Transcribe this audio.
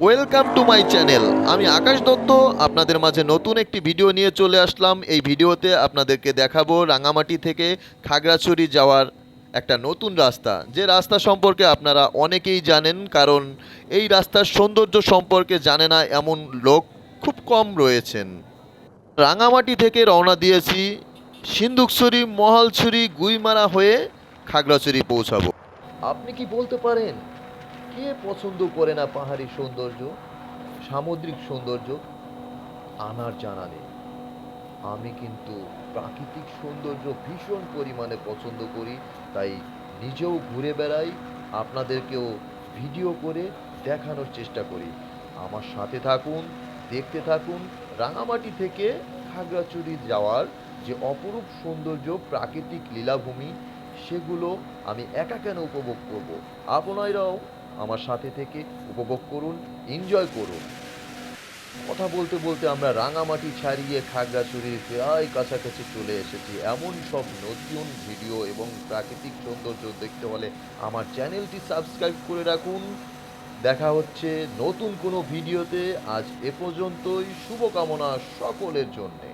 Welcome to my channel. আমি আকাশ দত্ত আপনাদের মাঝে নতুন একটি ভিডিও নিয়ে চলে আসলাম। এই ভিডিওতে আপনাদেরকে দেখাবো রাঙামাটি থেকে খাগড়াছড়ি যাওয়ার একটা নতুন রাস্তা, যে রাস্তা সম্পর্কে আপনারা অনেকেই জানেন, কারণ এই রাস্তার সৌন্দর্য সম্পর্কে জানে না এমন লোক খুব কম রয়েছেন। রাঙামাটি থেকে রওনা দিয়েছি, সিন্ধুকছড়ি, মহালছড়ি, গুইমারা হয়ে খাগড়াছড়ি পৌঁছাবো। আপনি কি বলতে পারেন কে পছন্দ করে না পাহাড়ি সৌন্দর্য, সামুদ্রিক সৌন্দর্য? আমার জানা নেই। আমি কিন্তু প্রাকৃতিক সৌন্দর্য ভীষণ পরিমাণে পছন্দ করি, তাই নিজেও ঘুরে বেড়াই, আপনাদেরকেও ভিডিও করে দেখানোর চেষ্টা করি। আমার সাথে থাকুন, দেখতে থাকুন। রাঙামাটি থেকে খাগড়াছড়ি যাওয়ার যে অপরূপ সৌন্দর্য, প্রাকৃতিক লীলাভূমি, সেগুলো আমি একা কেন উপভোগ করব? আপনারাও আমার সাথে থেকে উপভোগ করুন, এনজয় করুন। কথা বলতে বলতে আমরা রাঙামাটি ছাড়িয়ে খাগড়াছড়ির প্রায় কাছাকাছি চলে এসেছি। এমন সব নতুন ভিডিও এবং প্রাকৃতিক সৌন্দর্য দেখতে হলে আমার চ্যানেলটি সাবস্ক্রাইব করে রাখুন। দেখা হচ্ছে নতুন কোনো ভিডিওতে। আজ এ পর্যন্তই। শুভকামনা সকলের জন্যে।